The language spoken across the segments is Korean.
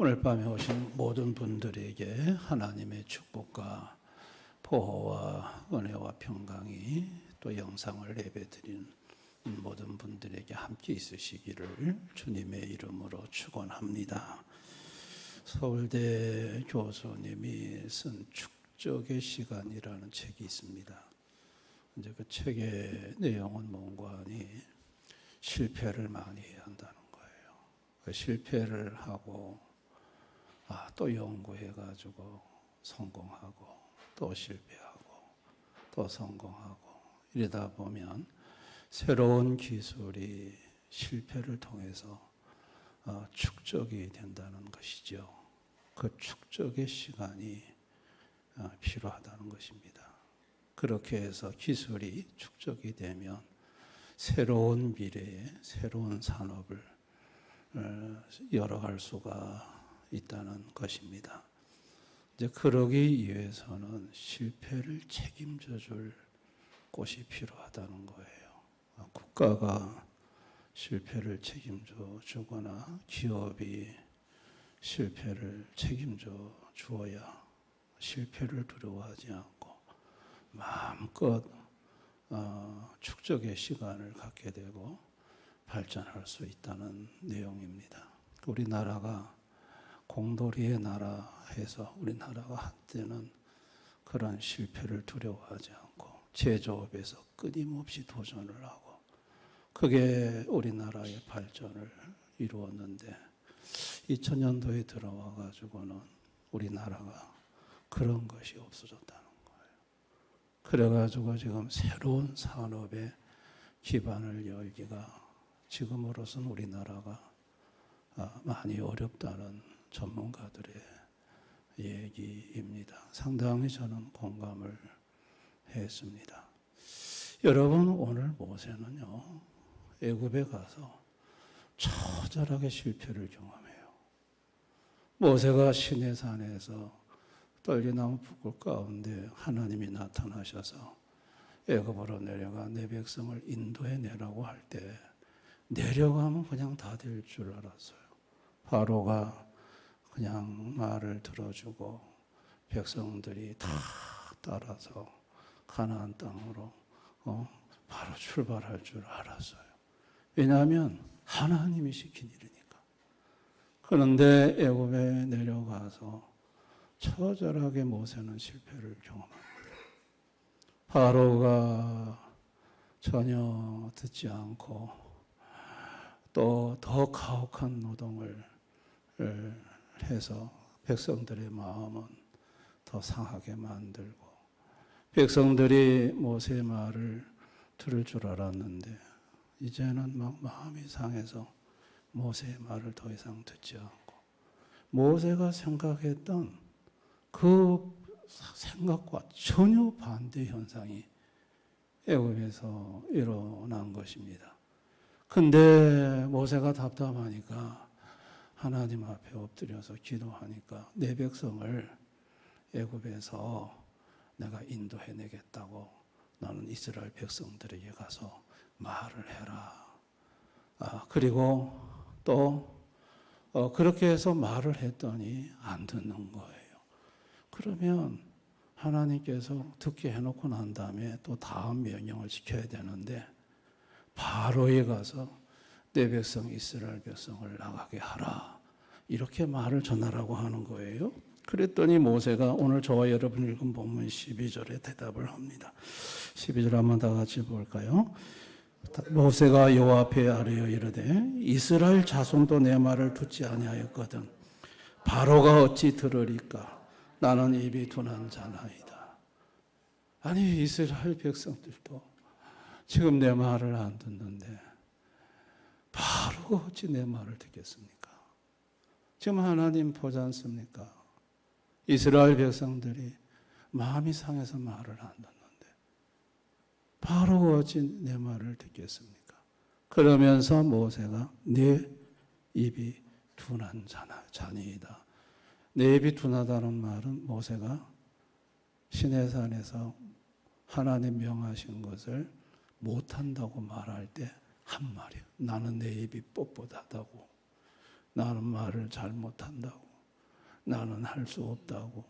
오늘 밤에 오신 모든 분들에게 하나님의 축복과 보호와 은혜와 평강이 또 영상을 예배드리는 모든 분들에게 함께 있으시기를 주님의 이름으로 축원합니다. 서울대 교수님이 쓴 축적의 시간이라는 책이 있습니다. 이제 그 책의 내용은 뭔가 하니 실패를 많이 해야 한다는 거예요. 그 실패를 하고 또 연구해가지고 성공하고 또 실패하고 또 성공하고 이러다 보면 새로운 기술이 실패를 통해서 축적이 된다는 것이죠. 그 축적의 시간이 필요하다는 것입니다. 그렇게 해서 기술이 축적이 되면 새로운 미래에 새로운 산업을 열어갈 수가 있다는 것입니다. 이제 그러기 위해서는 실패를 책임져 줄 곳이 필요하다는 거예요. 국가가 실패를 책임져 주거나 기업이 실패를 책임져 주어야 실패를 두려워하지 않고 마음껏 축적의 시간을 갖게 되고 발전할 수 있다는 내용입니다. 우리나라가 공돌이의 나라 해서 우리나라가 한때는 그런 실패를 두려워하지 않고 제조업에서 끊임없이 도전을 하고 그게 우리나라의 발전을 이루었는데 2000년도에 들어와 가지고는 우리나라가 그런 것이 없어졌다는 거예요. 그래 가지고 지금 새로운 산업의 기반을 열기가 지금으로서는 우리나라가 많이 어렵다는 전문가들의 얘기입니다. 상당히 저는 공감을 했습니다. 여러분, 오늘 모세는요, 애굽에 가서 처절하게 실패를 경험해요. 모세가 시내산에서 떨기나무 붓굴 가운데 하나님이 나타나셔서 애굽으로 내려가 내 백성을 인도해 내라고 할 때 내려가면 그냥 다 될 줄 알았어요. 바로가 그냥 말을 들어주고 백성들이 다 따라서 가나안 땅으로 바로 출발할 줄 알았어요. 왜냐하면 하나님이 시킨 일이니까. 그런데 애굽에 내려가서 처절하게 모세는 실패를 경험합니다. 바로가 전혀 듣지 않고 또 더 가혹한 노동을 해서 백성들의 마음은 더 상하게 만들고 백성들이 모세의 말을 들을 줄 알았는데 이제는 막 마음이 상해서 모세의 말을 더 이상 듣지 않고 모세가 생각했던 그 생각과 전혀 반대 현상이 애굽에서 일어난 것입니다. 근데 모세가 답답하니까 하나님 앞에 엎드려서 기도하니까 내 백성을 애굽에서 내가 인도해내겠다고 너는 이스라엘 백성들에게 가서 말을 해라. 그리고 또 그렇게 해서 말을 했더니 안 듣는 거예요. 그러면 하나님께서 듣게 해놓고 난 다음에 또 다음 명령을 지켜야 되는데 바로에 가서 내 백성 이스라엘 백성을 나가게 하라. 이렇게 말을 전하라고 하는 거예요. 그랬더니 모세가 오늘 저와 여러분 읽은 본문 12절에 대답을 합니다. 12절 한번 다 같이 볼까요? 모세가 여호와 앞에 아뢰어 이르되 이스라엘 자손도 내 말을 듣지 아니하였거든 바로가 어찌 들으리까 나는 입이 둔한 자나이다. 아니 이스라엘 백성들도 지금 내 말을 안 듣는데 바로가 어찌 내 말을 듣겠습니까? 지금 하나님 보지 않습니까? 이스라엘 백성들이 마음이 상해서 말을 안 듣는데 바로가 어찌 내 말을 듣겠습니까? 그러면서 모세가 내 입이 둔한 자니이다. 내 입이 둔하다는 말은 모세가 시내산에서 하나님 명하신 것을 못한다고 말할 때 한 말이에요. 나는 내 입이 뻣뻣하다고. 나는 말을 잘못한다고. 나는 할 수 없다고.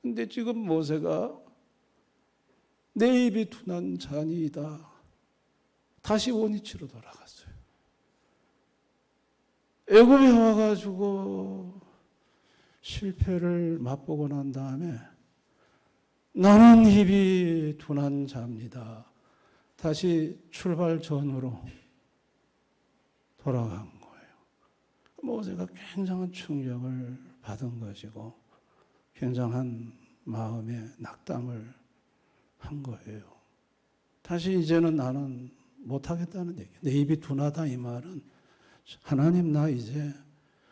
근데 지금 모세가 내 입이 둔한 잔이다. 다시 원위치로 돌아갔어요. 애굽에 와가지고 실패를 맛보고 난 다음에 나는 입이 둔한 자입니다. 다시 출발 전으로 돌아간 거예요. 모세가 굉장한 충격을 받은 것이고 굉장한 마음의 낙담을 한 거예요. 다시 이제는 나는 못하겠다는 얘기예요. 내 입이 둔하다 이 말은 하나님 나 이제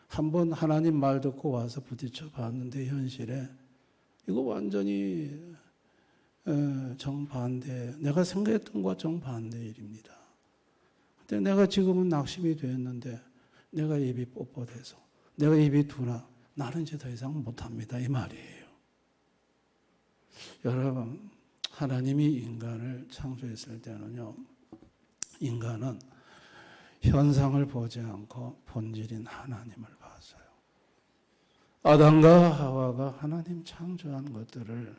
한번 하나님 말 듣고 와서 부딪혀 봤는데 현실에 이거 완전히 정반대, 내가 생각했던 것과 정반대 일입니다. 근데 내가 지금은 낙심이 되었는데 내가 입이 뻣뻣해서 내가 입이 둔하 나는 이제 더 이상 못합니다 이 말이에요. 여러분 하나님이 인간을 창조했을 때는요, 인간은 현상을 보지 않고 본질인 하나님을 봤어요. 아담과 하와가 하나님 창조한 것들을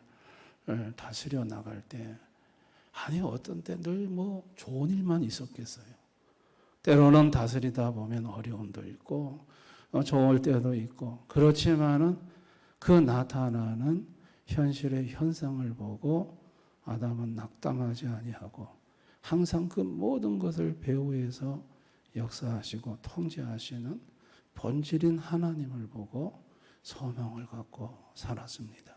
다스려 나갈 때, 아니 어떤 때 늘 뭐 좋은 일만 있었겠어요. 때로는 다스리다 보면 어려움도 있고 좋을 때도 있고, 그렇지만은 그 나타나는 현실의 현상을 보고 아담은 낙담하지 아니하고 항상 그 모든 것을 배후에서 역사하시고 통제하시는 본질인 하나님을 보고 소망을 갖고 살았습니다.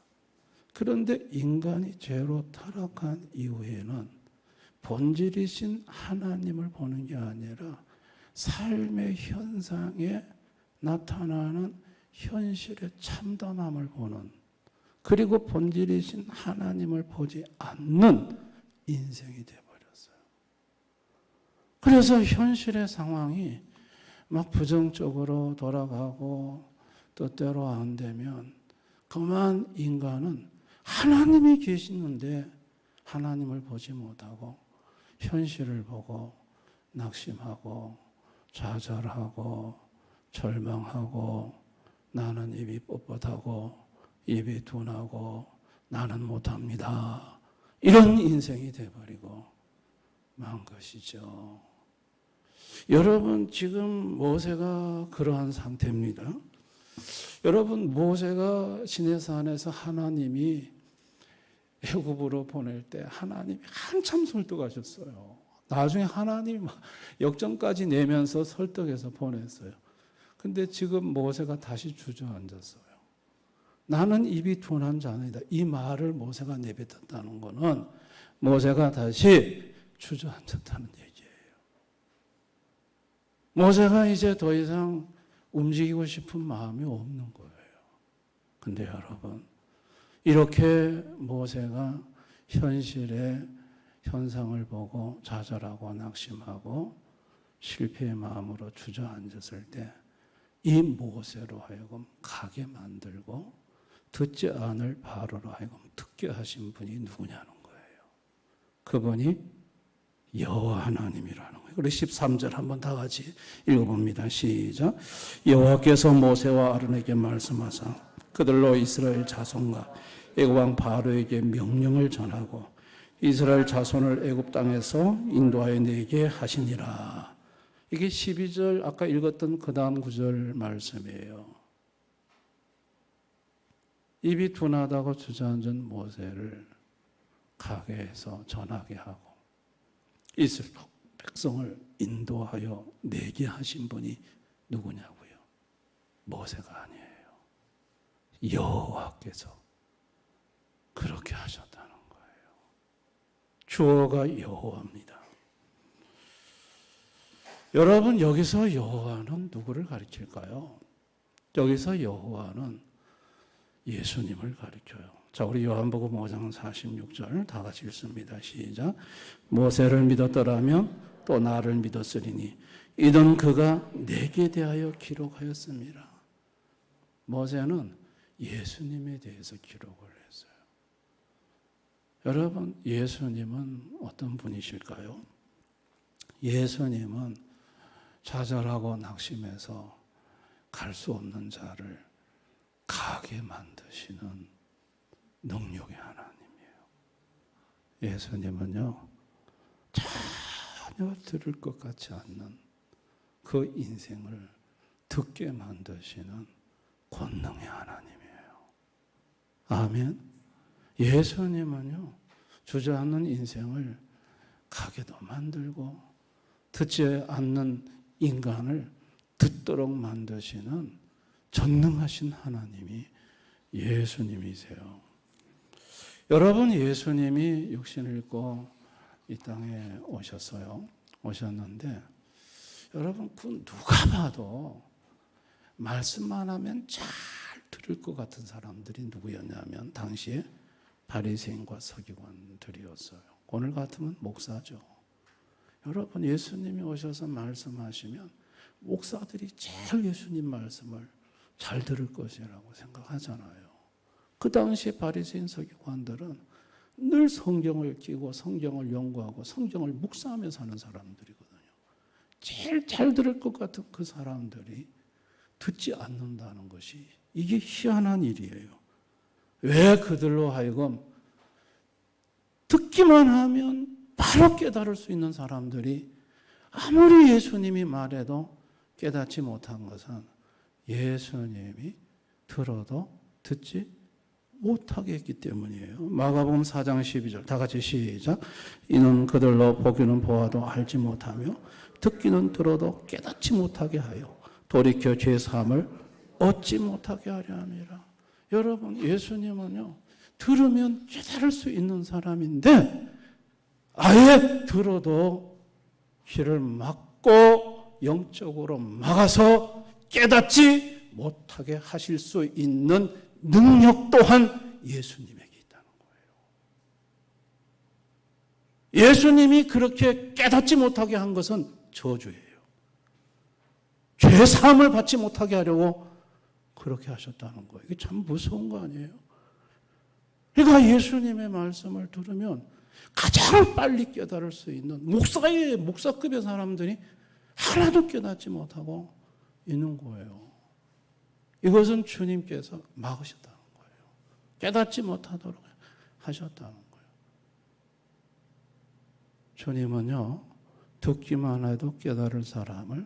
그런데 인간이 죄로 타락한 이후에는 본질이신 하나님을 보는 게 아니라 삶의 현상에 나타나는 현실의 참담함을 보는, 그리고 본질이신 하나님을 보지 않는 인생이 되어버렸어요. 그래서 현실의 상황이 막 부정적으로 돌아가고 또 때로 안 되면 그만 인간은 하나님이 계시는데 하나님을 보지 못하고 현실을 보고 낙심하고 좌절하고 절망하고 나는 입이 뻣뻣하고 입이 둔하고 나는 못합니다. 이런 인생이 돼버리고 만 것이죠. 여러분 지금 모세가 그러한 상태입니다. 여러분 모세가 시내산에서 하나님이 애굽으로 보낼 때 하나님이 한참 설득하셨어요. 나중에 하나님이 역정까지 내면서 설득해서 보냈어요. 근데 지금 모세가 다시 주저앉았어요. 나는 입이 둔한 자이다. 이 말을 모세가 내뱉었다는 것은 모세가 다시 주저앉았다는 얘기예요. 모세가 이제 더 이상 움직이고 싶은 마음이 없는 거예요. 근데 여러분, 이렇게 모세가 현실의 현상을 보고 좌절하고 낙심하고 실패의 마음으로 주저앉았을 때 이 모세로 하여금 가게 만들고 듣지 않을 바로로 하여금 듣게 하신 분이 누구냐는 거예요. 그분이 여호와 하나님이라는 거예요. 그래서 13절 한번 다 같이 읽어봅니다. 시작. 여호와께서 모세와 아론에게 말씀하사 그들로 이스라엘 자손과 애굽 왕 바로에게 명령을 전하고 이스라엘 자손을 애굽 땅에서 인도하여 내게 하시니라. 이게 12절 아까 읽었던 그 다음 구절 말씀이에요. 입이 둔하다고 주저앉은 모세를 가게 해서 전하게 하고 이스라엘 백성을 인도하여 내게 하신 분이 누구냐고요? 모세가 아니에요. 여호와께서 그렇게 하셨다는 거예요. 주어가 여호와입니다. 여러분 여기서 여호와는 누구를 가리킬까요? 여기서 여호와는 예수님을 가리켜요. 자, 우리 요한복음 5장 46절 다 같이 읽습니다. 시작. 모세를 믿었더라면 또 나를 믿었으리니 이는 그가 내게 대하여 기록하였습니다. 모세는 예수님에 대해서 기록을 했어요. 여러분, 예수님은 어떤 분이실까요? 예수님은 좌절하고 낙심해서 갈 수 없는 자를 가게 만드시는 능력의 하나님이에요. 예수님은요, 전혀 들을 것 같지 않는 그 인생을 듣게 만드시는 권능의 하나님이에요. 아멘. 예수님은요, 주저앉는 인생을 가게도 만들고 듣지 않는 인간을 듣도록 만드시는 전능하신 하나님이 예수님이세요. 여러분, 예수님이 육신을 입고 이 땅에 오셨어요. 오셨는데 여러분, 그 누가 봐도 말씀만 하면 잘 들을 것 같은 사람들이 누구였냐면 당시에 바리새인과 서기관들이었어요. 오늘 같으면 목사죠. 여러분, 예수님이 오셔서 말씀하시면 목사들이 제일 예수님 말씀을 잘 들을 것이라고 생각하잖아요. 그 당시 바리새인 서기관들은 늘 성경을 끼고 성경을 연구하고 성경을 묵상하며 사는 사람들이거든요. 제일 잘 들을 것 같은 그 사람들이 듣지 않는다는 것이 이게 희한한 일이에요. 왜 그들로 하여금 듣기만 하면 바로 깨달을 수 있는 사람들이 아무리 예수님이 말해도 깨닫지 못한 것은 예수님이 들어도 듣지 못하게 했기 때문이에요. 마가복음 4장 12절 다 같이 시작. 이는 그들로 보기는 보아도 알지 못하며 듣기는 들어도 깨닫지 못하게 하여 돌이켜 죄 사함을 얻지 못하게 하려 함이라. 여러분, 예수님은요, 들으면 깨달을 수 있는 사람인데 아예 들어도 귀를 막고 영적으로 막아서 깨닫지 못하게 하실 수 있는 능력 또한 예수님에게 있다는 거예요. 예수님이 그렇게 깨닫지 못하게 한 것은 저주예요. 죄 사함을 받지 못하게 하려고 그렇게 하셨다는 거예요. 이게 참 무서운 거 아니에요? 그러니까 예수님의 말씀을 들으면 가장 빨리 깨달을 수 있는 목사급의 사람들이 하나도 깨닫지 못하고 있는 거예요. 이것은 주님께서 막으셨다는 거예요. 깨닫지 못하도록 하셨다는 거예요. 주님은요, 듣기만 해도 깨달을 사람을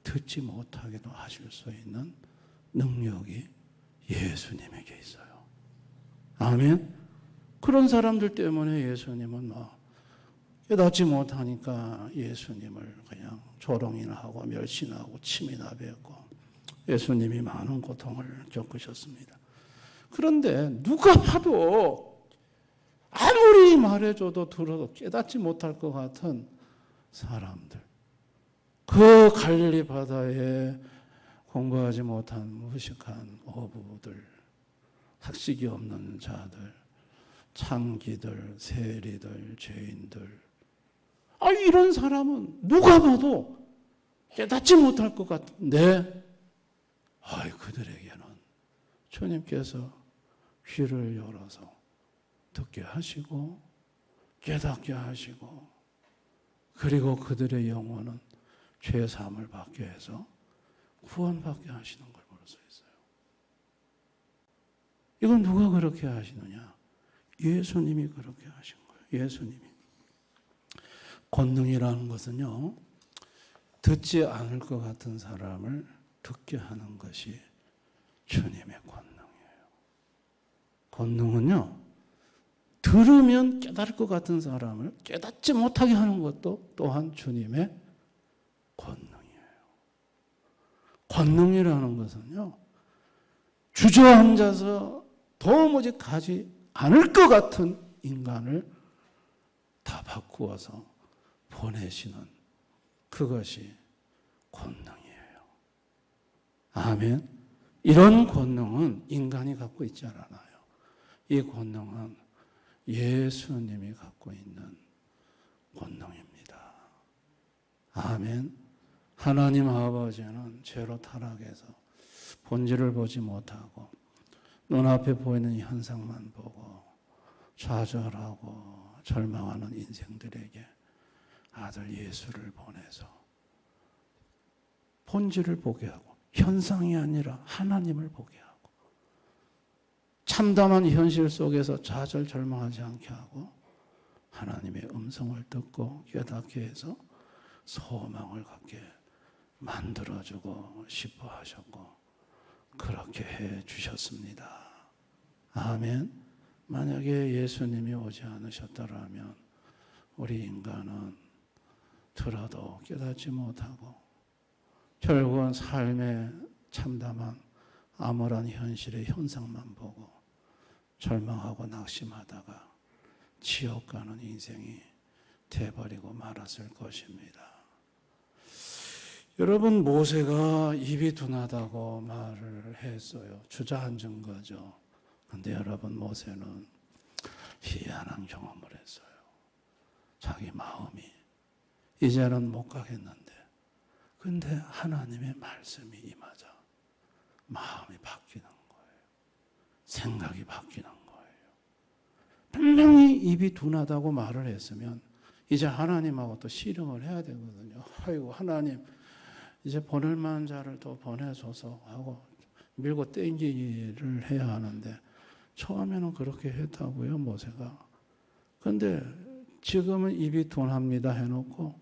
듣지 못하게도 하실 수 있는 능력이 예수님에게 있어요. 아멘. 그런 사람들 때문에 예수님은 깨닫지 못하니까 예수님을 그냥 조롱이나 하고 멸시나 하고 침이나 뱉고 예수님이 많은 고통을 겪으셨습니다. 그런데 누가 봐도 아무리 말해줘도 들어도 깨닫지 못할 것 같은 사람들, 그 갈릴리 바다에 공부하지 못한 무식한 어부들, 학식이 없는 자들, 창기들, 세리들, 죄인들, 이런 사람은 누가 봐도 깨닫지 못할 것 같은데 그들에게는 주님께서 귀를 열어서 듣게 하시고 깨닫게 하시고 그리고 그들의 영혼은 죄 사함을 받게 해서 구원받게 하시는 걸 볼 수 있어요. 이건 누가 그렇게 하시느냐? 예수님이 그렇게 하신 거예요. 예수님이. 권능이라는 것은요, 듣지 않을 것 같은 사람을 듣게 하는 것이 주님의 권능이에요. 권능은요, 들으면 깨달을 것 같은 사람을 깨닫지 못하게 하는 것도 또한 주님의 권능이에요. 권능이라는 것은요, 주저앉아서 도무지 가지 않을 것 같은 인간을 다 바꾸어서 보내시는 그것이 권능이에요. 아멘. 이런 권능은 인간이 갖고 있지 않아요. 이 권능은 예수님이 갖고 있는 권능입니다. 아멘. 하나님 아버지는 죄로 타락해서 본질을 보지 못하고 눈앞에 보이는 현상만 보고 좌절하고 절망하는 인생들에게 아들 예수를 보내서 본질을 보게 하고 현상이 아니라 하나님을 보게 하고 참담한 현실 속에서 좌절 절망하지 않게 하고 하나님의 음성을 듣고 깨닫게 해서 소망을 갖게 만들어주고 싶어 하셨고 그렇게 해 주셨습니다. 아멘. 만약에 예수님이 오지 않으셨더라면 우리 인간은 들어도 깨닫지 못하고 결국은 삶의 참담한 암울한 현실의 현상만 보고 절망하고 낙심하다가 지옥 가는 인생이 돼버리고 말았을 것입니다. 여러분, 모세가 입이 둔하다고 말을 했어요. 주저앉은 거죠. 근데 여러분, 모세는 희한한 경험을 했어요. 자기 마음이 이제는 못 가겠는데 근데 하나님의 말씀이 임하자 마음이 바뀌는 거예요. 생각이 바뀌는 거예요. 분명히 입이 둔하다고 말을 했으면 이제 하나님하고 또 씨름을 해야 되거든요. 아이고 하나님 이제 보낼 만한 자를 또 보내줘서 하고 밀고 땡기기를 해야 하는데 처음에는 그렇게 했다고요, 모세가. 근데 지금은 입이 둔합니다 해놓고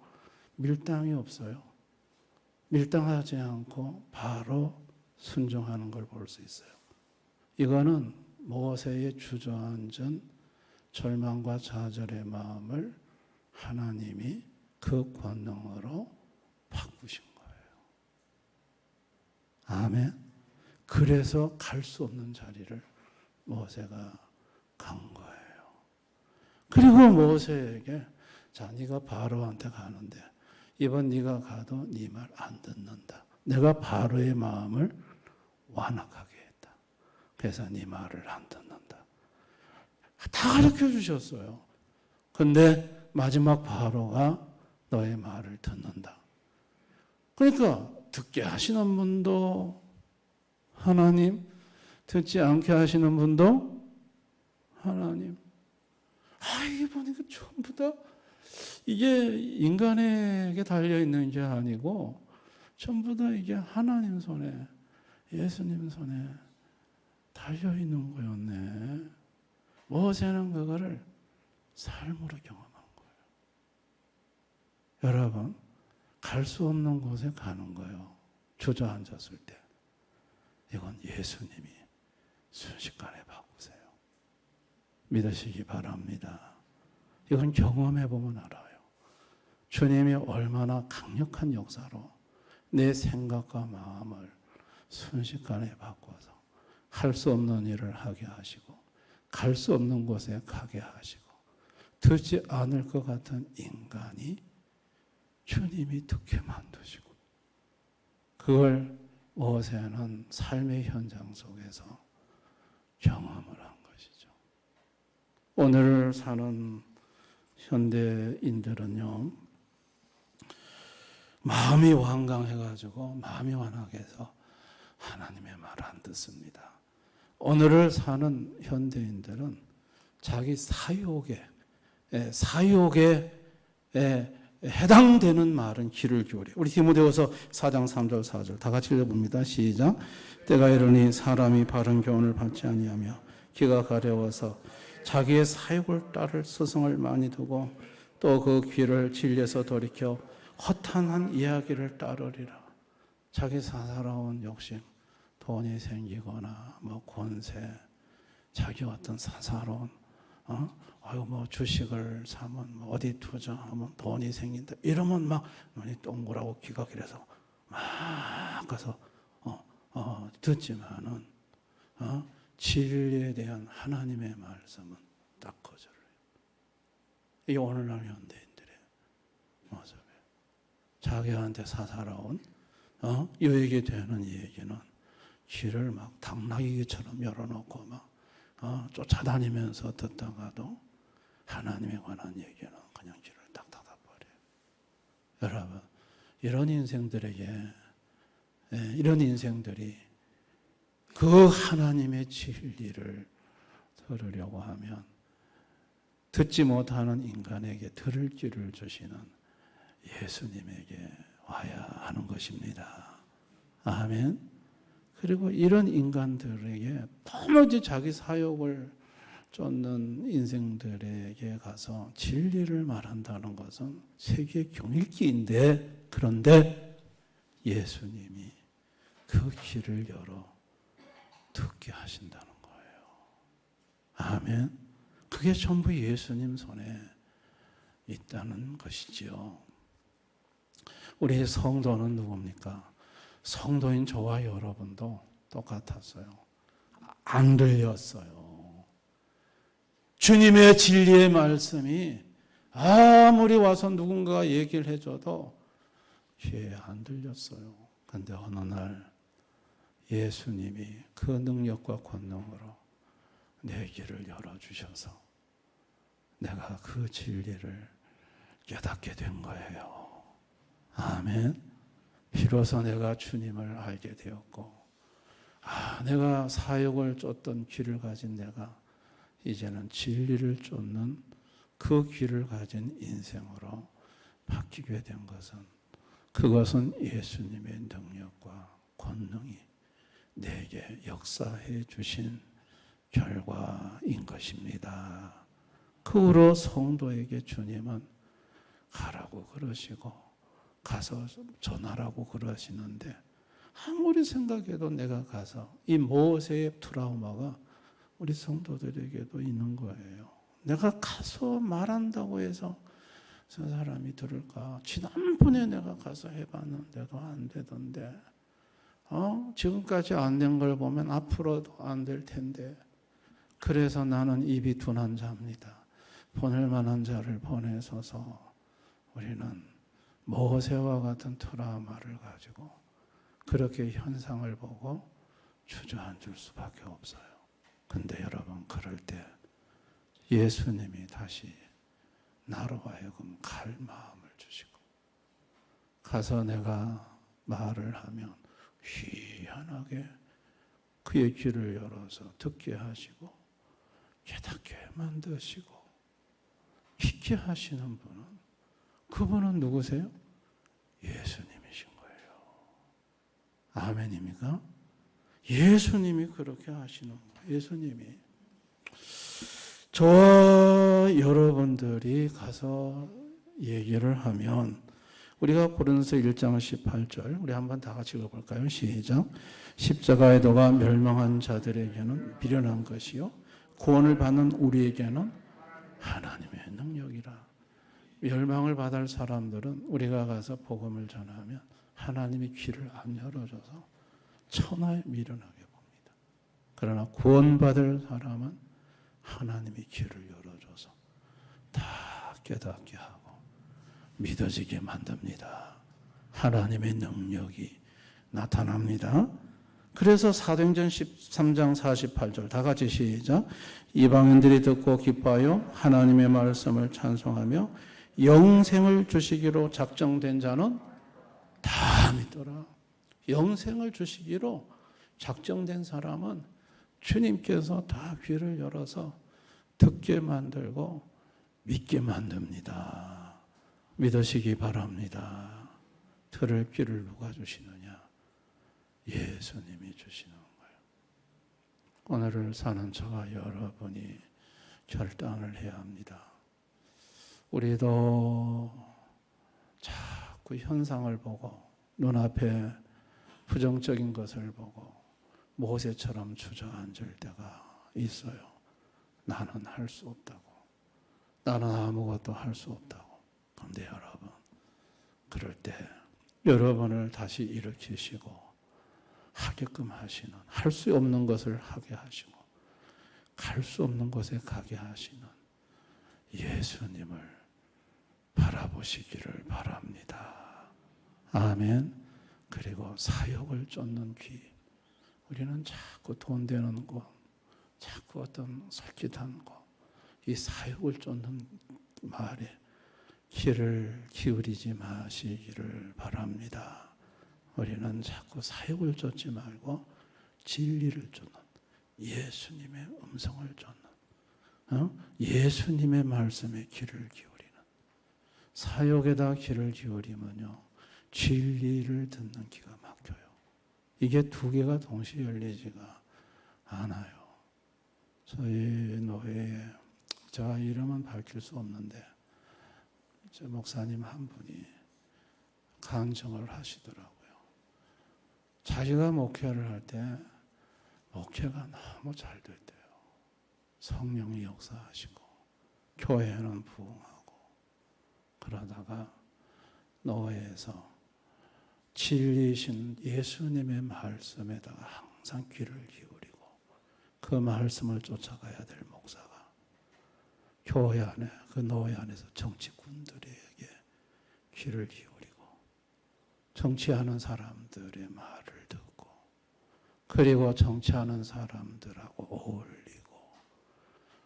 밀당이 없어요. 밀당하지 않고 바로 순종하는 걸 볼 수 있어요. 이거는 모세의 주저앉은 절망과 좌절의 마음을 하나님이 그 권능으로 바꾸신 거예요. 아멘. 그래서 갈 수 없는 자리를 모세가 간 거예요. 그리고 모세에게 자, 네가 바로한테 가는데 이번 네가 가도 네 말 안 듣는다. 내가 바로의 마음을 완악하게 했다. 그래서 네 말을 안 듣는다. 다 가르쳐 주셨어요. 근데 마지막 바로가 너의 말을 듣는다. 그러니까 듣게 하시는 분도 하나님, 듣지 않게 하시는 분도 하나님. 이게 보니까 전부 다 이게 인간에게 달려있는 게 아니고 전부 다 이게 하나님 손에, 예수님 손에 달려있는 거였네. 모세는 그거를 삶으로 경험한 거예요. 여러분, 갈 수 없는 곳에 가는 거예요. 주저앉았을 때. 이건 예수님이 순식간에 바꾸세요. 믿으시기 바랍니다. 이건 경험해보면 알아요. 주님이 얼마나 강력한 역사로 내 생각과 마음을 순식간에 바꿔서 할 수 없는 일을 하게 하시고 갈 수 없는 곳에 가게 하시고 듣지 않을 것 같은 인간이 주님이 듣게 만드시고 그걸 모세는 삶의 현장 속에서 경험을 한 것이죠. 오늘 사는 현대인들은요, 마음이 완강해가지고 마음이 완악해서 하나님의 말을 안 듣습니다. 오늘을 사는 현대인들은 자기 사욕에 해당되는 말은 귀를 기울여. 우리 디모데후서 4장 3절 4절 다 같이 읽어봅니다. 시작. 때가 이르니 사람이 바른 교훈을 받지 아니하며 귀가 가려워서 자기의 사욕을 따를 스승을 많이 두고 또 그 귀를 진리에서 돌이켜 허탄한 이야기를 따르리라. 자기 사사로운 욕심, 돈이 생기거나 뭐 권세, 자기 어떤 사사로운 주식을 사면 어디 투자하면 돈이 생긴다. 이러면 막 눈이 동그랗고 귀가 길어서 막 가서 듣지만은 진리에 대한 하나님의 말씀은 딱 거절해요. 이게 오늘날 현대인들의 모습이에요. 자기한테 사사로운 유익이 되는 얘기는 귀를 막 당나귀처럼 열어놓고 막 쫓아다니면서 듣다가도 하나님에 관한 얘기는 그냥 귀를 딱 닫아버려요. 여러분, 이런 인생들이 그 하나님의 진리를 들으려고 하면 듣지 못하는 인간에게 들을 길을 주시는 예수님에게 와야 하는 것입니다. 아멘. 그리고 이런 인간들에게 도무지 자기 사욕을 쫓는 인생들에게 가서 진리를 말한다는 것은 세계 경읽기인데, 그런데 예수님이 그 길을 열어 듣게 하신다는 거예요. 아멘. 그게 전부 예수님 손에 있다는 것이지요. 우리 성도는 누굽니까? 성도인 저와 여러분도 똑같았어요. 안 들렸어요. 주님의 진리의 말씀이 아무리 와서 누군가 얘기를 해줘도 귀에 안 들렸어요. 그런데 어느 날 예수님이 그 능력과 권능으로 내 길을 열어주셔서 내가 그 진리를 깨닫게 된 거예요. 아멘. 비로소 내가 주님을 알게 되었고, 내가 사욕을 쫓던 귀를 가진 내가 이제는 진리를 쫓는 그 귀를 가진 인생으로 바뀌게 된 것은, 그것은 예수님의 능력과 권능이 내게 역사해 주신 결과인 것입니다. 그 후로 성도에게 주님은 가라고 그러시고 가서 전하라고 그러시는데, 아무리 생각해도 내가 가서 이 모세의 트라우마가 우리 성도들에게도 있는 거예요. 내가 가서 말한다고 해서 저 사람이 들을까? 지난번에 내가 가서 해봤는데도 안 되던데, 지금까지 안 된 걸 보면 앞으로도 안 될 텐데, 그래서 나는 입이 둔한 자입니다. 보낼 만한 자를 보내소서. 우리는 모세와 같은 트라우마를 가지고 그렇게 현상을 보고 주저앉을 수밖에 없어요. 근데 여러분, 그럴 때 예수님이 다시 나로 하여금 갈 마음을 주시고, 가서 내가 말을 하면 희한하게 그의 귀를 열어서 듣게 하시고 깨닫게 만드시고 믿게 하시는 분은, 그분은 누구세요? 예수님이신 거예요. 아멘입니까? 예수님이 그렇게 하시는 거예요. 예수님이. 저와 여러분들이 가서 얘기를 하면, 우리가 고린도서 1장 18절 우리 한번 다 같이 읽어볼까요? 시작. 십자가의 도가 멸망한 자들에게는 미련한 것이요 구원을 받는 우리에게는 하나님의 능력이라. 멸망을 받을 사람들은 우리가 가서 복음을 전하면 하나님이 귀를 안 열어줘서 천하에 미련하게 봅니다. 그러나 구원받을 사람은 하나님이 귀를 열어줘서 다 깨닫게 하고 믿어지게 만듭니다. 하나님의 능력이 나타납니다. 그래서 사도행전 13장 48절 다 같이 시작. 이방인들이 듣고 기뻐하여 하나님의 말씀을 찬송하며 영생을 주시기로 작정된 자는 다 믿더라. 영생을 주시기로 작정된 사람은 주님께서 다 귀를 열어서 듣게 만들고 믿게 만듭니다. 믿으시기 바랍니다. 들을 귀를 누가 주시느냐? 예수님이 주시는 거예요. 오늘을 사는 저와 여러분이 결단을 해야 합니다. 우리도 자꾸 현상을 보고 눈앞에 부정적인 것을 보고 모세처럼 주저앉을 때가 있어요. 나는 할 수 없다고. 나는 아무것도 할 수 없다고. 그런데 여러분, 그럴 때 여러분을 다시 일으키시고 하게끔 하시는, 할 수 없는 것을 하게 하시고 갈 수 없는 곳에 가게 하시는 예수님을 바라보시기를 바랍니다. 아멘. 그리고 사욕을 쫓는 귀. 우리는 자꾸 돈 되는 것, 자꾸 어떤 솔깃한 것, 이 사욕을 쫓는 말에 귀를 기울이지 마시기를 바랍니다. 우리는 자꾸 사욕을 쫓지 말고 진리를 쫓는, 예수님의 음성을 쫓는 예수님의 말씀에 귀를 기울이는, 사역에다 귀를 기울이면요 진리를 듣는 귀가 막혀요. 이게 두 개가 동시에 열리지가 않아요. 저희 노회에 제가 이름은 밝힐 수 없는데 제 목사님 한 분이 간증을 하시더라고요. 자기가 목회를 할 때 목회가 너무 잘 됐대요. 성령이 역사하시고 교회는 부흥하고, 그러다가 노회에서 진리이신 예수님의 말씀에다가 항상 귀를 기울이고 그 말씀을 쫓아가야 될 목사가 교회 안에, 그 노회 안에서 정치꾼들에게 귀를 기울이고 정치하는 사람들의 말을 듣고, 그리고 정치하는 사람들하고 어울리고,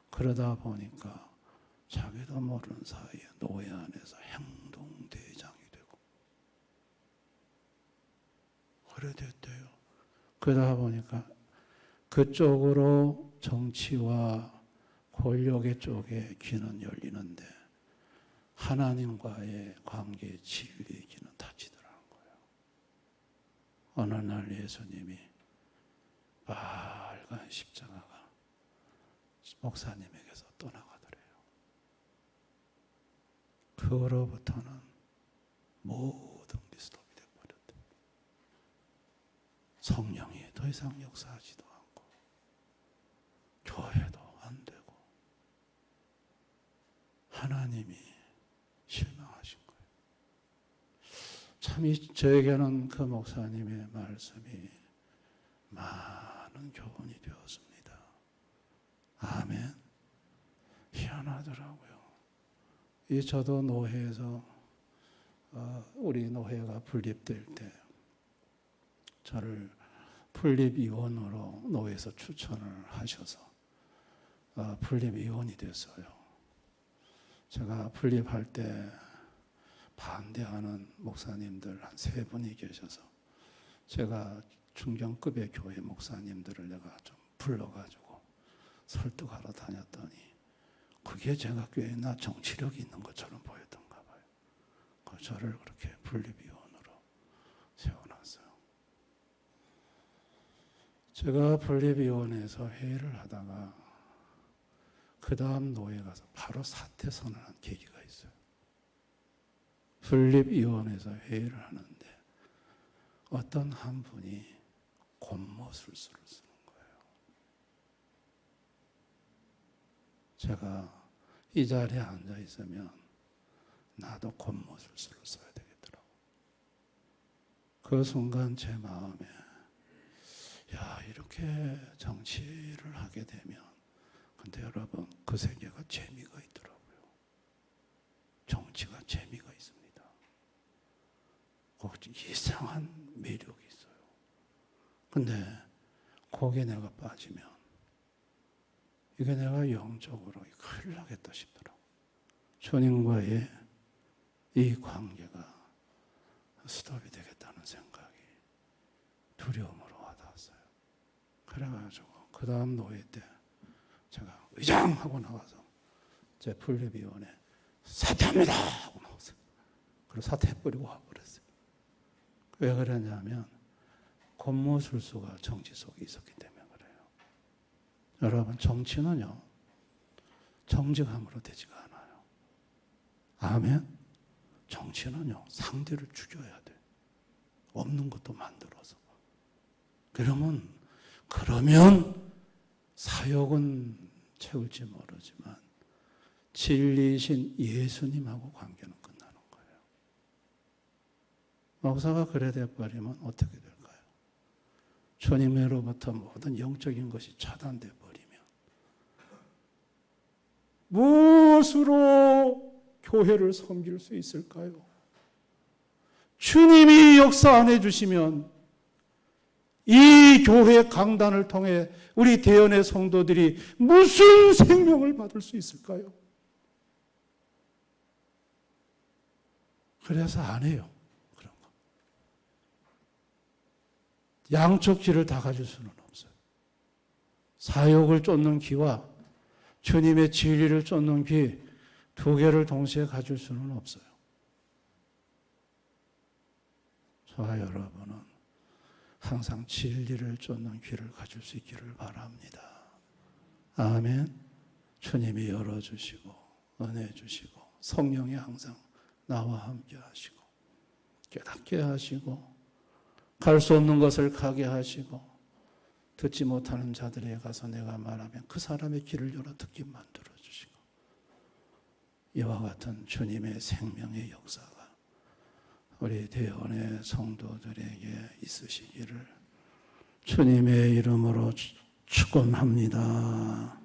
그러다 보니까 자기도 모르는 사이에 노회 안에서 행동대장이 되고 그래 됐대요. 그러다 보니까 그쪽으로 정치와 권력의 쪽에 귀는 열리는데 하나님과의 관계의 진리의 귀는 닫히더라는 거예요. 어느 날 예수님이 빨간 십자가가 목사님에게서 떠나가더래요. 그로부터는 모든 게 스톱이 되어버렸대. 성령이 더 이상 역사하지도 않고 교회도 안 되고 하나님이 실망하신 거예요. 참 저에게는 그 목사님의 말씀이 많은 교훈이 되었습니다. 아멘. 희한하더라고요. 저도 노회에서 우리 노회가 분립될 때 저를 분립위원으로 노회에서 추천을 하셔서 분립위원이 됐어요. 제가 분립할 때 반대하는 목사님들 한 3분이 계셔서 제가 중견급의 교회 목사님들을 내가 좀 불러가지고 설득하러 다녔더니 그게 제가 꽤나 정치력이 있는 것처럼 보였던가 봐요. 저를 그렇게 분립위원으로 세워놨어요. 제가 분립위원회에서 회의를 하다가 그 다음 노회에 가서 바로 사퇴 선언한 계기가 있어요. 분립위원회에서 회의를 하는데 어떤 한 분이 곤모술수를 쓰는 거예요. 제가 이 자리에 앉아 있으면 나도 곤모술수를 써야 되겠더라고. 그 순간 제 마음에 이렇게 정치를 하게 되면, 근데 여러분 그 세계가 재미가 있더라고요. 정치가 재미가 있습니다. 이상한 매력이 있어요. 근데 거기에 내가 빠지면 이게 내가 영적으로 큰일 나겠다 싶더라고요. 주님과의 이 관계가 스톱이 되겠다는 생각이 두려움으로 와닿았어요. 그래가지고 그 다음 노회 때 제가 의장하고 나와서 제 분립위원회 사퇴합니다 하고 나왔어요. 그리고 사퇴해버리고 와버렸어요. 왜 그러냐면 곤모술수가 정치 속에 있었기 때문에 그래요. 여러분 정치는요 정직함으로 되지가 않아요. 아멘. 정치는요 상대를 죽여야 돼. 없는 것도 만들어서. 그러면 사역은 채울지 모르지만 진리이신 예수님하고 관계는 끝나는 거예요. 목사가 그래 돼버리면 어떻게 될까요? 주님으로부터 모든 영적인 것이 차단돼 버리면 무엇으로 교회를 섬길 수 있을까요? 주님이 역사 안 해주시면 이 교회 강단을 통해 우리 대연의 성도들이 무슨 생명을 받을 수 있을까요? 그래서 안 해요. 그런 거. 양쪽 귀를 다 가질 수는 없어요. 사역을 쫓는 귀와 주님의 진리를 쫓는 귀 두 개를 동시에 가질 수는 없어요. 저와 여러분은 항상 진리를 쫓는 귀를 가질 수 있기를 바랍니다. 아멘. 주님이 열어주시고 은혜 주시고 성령이 항상 나와 함께 하시고 깨닫게 하시고 갈 수 없는 것을 가게 하시고 듣지 못하는 자들에게 가서 내가 말하면 그 사람의 귀를 열어 듣게 만들어 주시고 이와 같은 주님의 생명의 역사가 우리 대원의 성도들에게 있으시기를 주님의 이름으로 축원합니다.